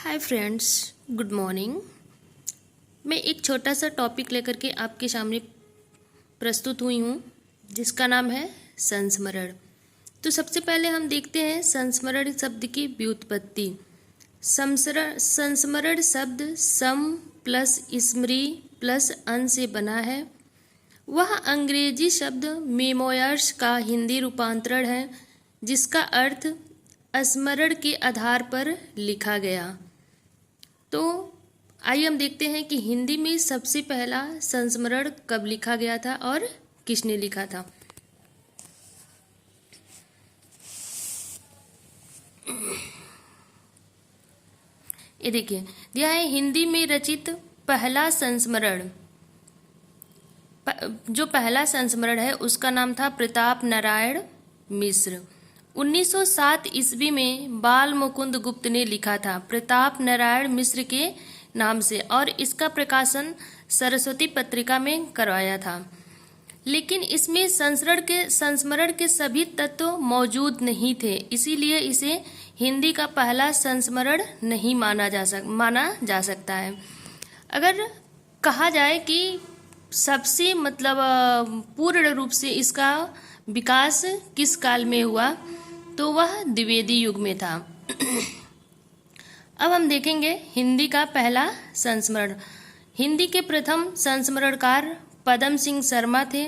Hi friends, good morning. मैं एक छोटा सा टॉपिक लेकर के आपके सामने प्रस्तुत हुई हूँ जिसका नाम है संस्मरण। तो सबसे पहले हम देखते हैं संस्मरण शब्द की व्युत्पत्ति। संस्मरण शब्द सम प्लस स्मृति प्लस अन से बना है। वह अंग्रेजी शब्द मेमोयर्स का हिंदी रूपांतरण है जिसका अर्थ स्मरण के आधार पर लिखा गया। तो आइए हम देखते हैं कि हिंदी में सबसे पहला संस्मरण कब लिखा गया था और किसने लिखा था। ये देखिए, यह है हिंदी में रचित पहला संस्मरण। जो पहला संस्मरण है उसका नाम था प्रताप नारायण मिश्र। 1907 ईस्वी में बाल मुकुंद गुप्त ने लिखा था प्रताप नारायण मिश्र के नाम से, और इसका प्रकाशन सरस्वती पत्रिका में करवाया था। लेकिन इसमें संस्मरण के सभी तत्व मौजूद नहीं थे, इसीलिए इसे हिंदी का पहला संस्मरण नहीं माना जा सकता है। अगर कहा जाए कि सबसे पूर्ण रूप से इसका विकास किस काल में हुआ, तो वह द्विवेदी युग में था। अब हम देखेंगे हिंदी का पहला संस्मरण। हिंदी के प्रथम संस्मरणकार पदम सिंह शर्मा थे,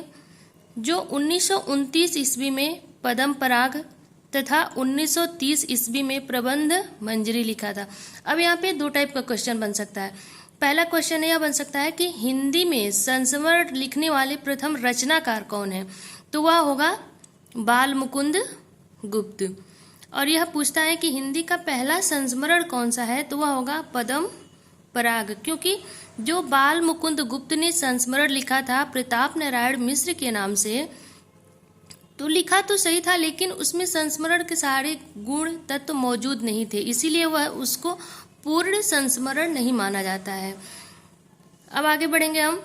जो 1929 ईस्वी में पद्म पराग तथा 1930 ईस्वी में प्रबंध मंजरी लिखा था। अब यहाँ पे दो टाइप का क्वेश्चन बन सकता है। पहला क्वेश्चन यह बन सकता है कि हिंदी में संस्मरण लिखने वाले प्रथम रचनाकार कौन है, तो वह होगा बाल मुकुंद गुप्त। और यह पूछता है कि हिंदी का पहला संस्मरण कौन सा है, तो वह होगा पद्म पराग, क्योंकि जो बाल मुकुंद गुप्त ने संस्मरण लिखा था प्रताप नारायण मिश्र के नाम से, तो लिखा तो सही था लेकिन उसमें संस्मरण के सारे गुण तत्व मौजूद नहीं थे, इसीलिए वह उसको पूर्ण संस्मरण नहीं माना जाता है। अब आगे बढ़ेंगे हम।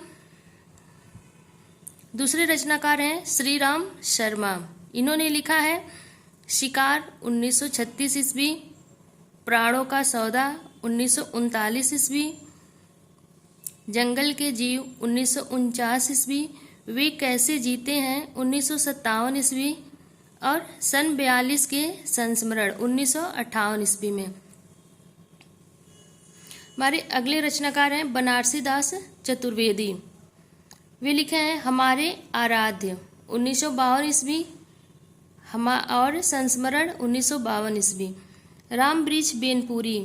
दूसरे रचनाकार हैं श्री राम शर्मा। इन्होंने लिखा है शिकार 1936 ईस्वी, प्राणों का सौदा 1939 ईस्वी, जंगल के जीव 1949 ईस्वी, वे कैसे जीते हैं 1957 ईस्वी, और सन 42 के संस्मरण 1958 ईस्वी में। हमारे अगले रचनाकार हैं बनारसी दास चतुर्वेदी। वे लिखे हैं हमारे आराध्य 1952 ईस्वी और संस्मरण 1952 ईस्वी। राम वृक्ष बेनपुरी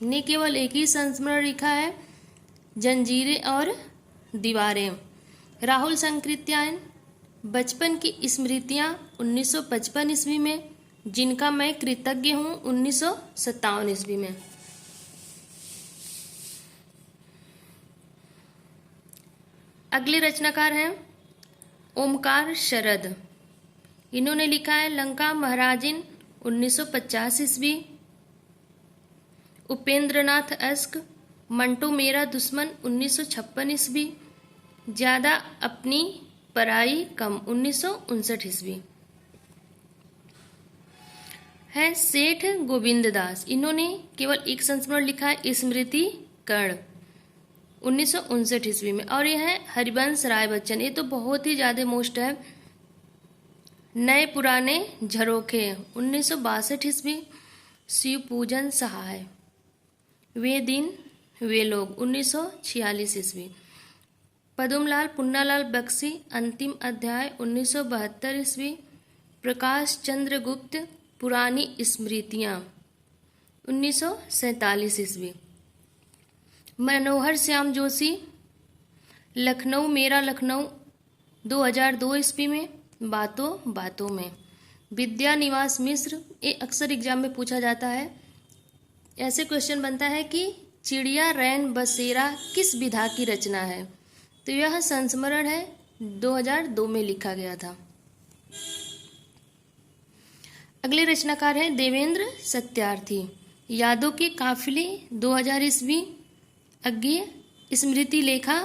ने केवल एक ही संस्मरण लिखा है जंजीरें और दीवारें। राहुल संकृत्यायन बचपन की स्मृतियाँ 1955 ईस्वी में, जिनका मैं कृतज्ञ हूँ 1957 ईस्वी में। अगले रचनाकार हैं ओमकार शरद। इन्होंने लिखा है लंका महाराजिन 1950 ईस्वी, उपेंद्रनाथ अस्क मंटो मेरा दुश्मन 1956 ईस्वी, ज्यादा अपनी पराई कम 1959 ईस्वी। है सेठ गोविंद दास। इन्होंने केवल एक संस्मरण लिखा है स्मृति कर्ण 1959 ईस्वी में। और यह है हरिवंश राय बच्चन। ये तो बहुत ही ज्यादा मोस्ट है। नए पुराने झरोखे 1962 ईस्वी, शिव पूजन सहाय, वे दिन वे लोग 1946 ईस्वी, पदुमलाल पुन्नालाल बख्शी अंतिम अध्याय 1972 ईस्वी, प्रकाश चंद्र गुप्त पुरानी स्मृतियाँ 1947 ईस्वी, मनोहर श्याम जोशी लखनऊ मेरा लखनऊ 2002 ईस्वी में, बातों बातों में, विद्या निवास मिश्र। ये अक्सर एग्जाम में पूछा जाता है। ऐसे क्वेश्चन बनता है कि चिड़िया रैन बसेरा किस विधा की रचना है, तो यह संस्मरण है 2002 में लिखा गया था। अगले रचनाकार हैं देवेंद्र सत्यार्थी। यादों के काफिले 2000 ईस्वी, अज्ञेय स्मृति लेखा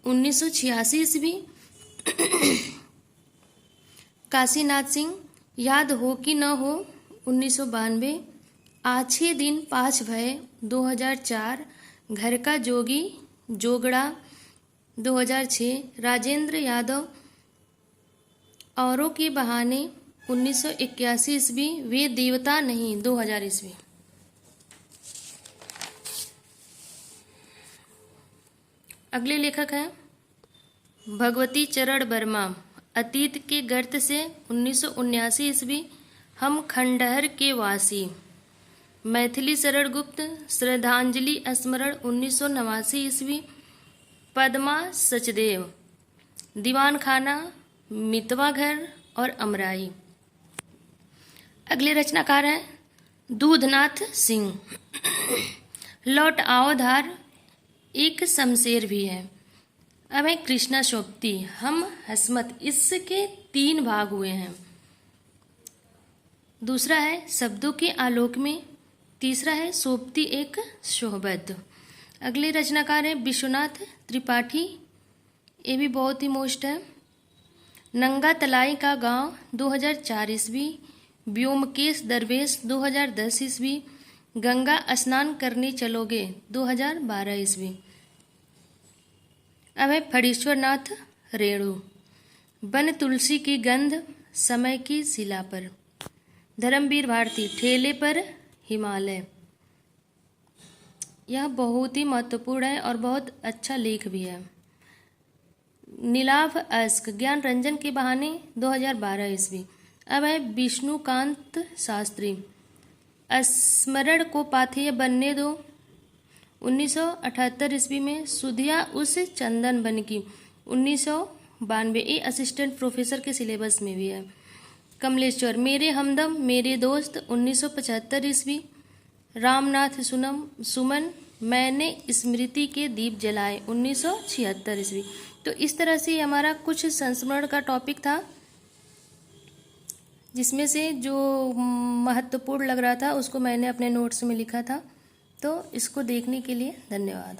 1986 ईस्वी, काशीनाथ सिंह याद हो कि न हो 1992, आछे दिन पाँच भय 2004, घर का जोगी जोगड़ा 2006, राजेंद्र यादव औरों के बहाने 1981 ईस्वी, वे देवता नहीं 2000 ईस्वी। अगले लेखक हैं भगवती चरण वर्मा, अतीत के गर्त से 1979 ईस्वी, हम खंडहर के वासी। मैथिली शरण गुप्त, श्रद्धांजलि स्मरण 1989 ईस्वी, पद्मा सचदेव, दीवान खाना, मितवा घर और अमराई। अगले रचनाकार हैं दूधनाथ सिंह, लौट आओ धार, एक शमशेर भी है। अब है कृष्णा सोबती, हम हसमत, इसके 3 भाग हुए हैं। दूसरा है शब्दों के आलोक में, तीसरा है सोबती एक शोहबत। अगले रचनाकार है विश्वनाथ त्रिपाठी, ये भी बहुत ही मोस्ट है। नंगा तलाई का गांव 2004 ईस्वी, व्योमकेश दरवेश 2010 ईस्वी, गंगा स्नान करने चलोगे 2012 ईस्वी। अब है फणीश्वर नाथ रेणु, बन तुलसी की गंध, समय की शिला पर। धर्मवीर भारती, ठेले पर हिमालय। यह बहुत ही महत्वपूर्ण है और बहुत अच्छा लेख भी है। नीलाभ अस्क, ज्ञान रंजन के बहाने 2012 ईस्वी। अब है विष्णुकांत शास्त्री, स्मरण को पाथेय बनने दो 1978 ईस्वी में, सुधिया उस चंदन बन की 1992, ये असिस्टेंट प्रोफेसर के सिलेबस में भी है। कमलेश्वर, मेरे हमदम मेरे दोस्त 1975 ईस्वी। रामनाथ सुमन, मैंने स्मृति के दीप जलाए 1976 ईस्वी। तो इस तरह से हमारा कुछ संस्मरण का टॉपिक था, जिसमें से जो महत्वपूर्ण लग रहा था उसको मैंने अपने नोट्स में लिखा था। तो इसको देखने के लिए धन्यवाद।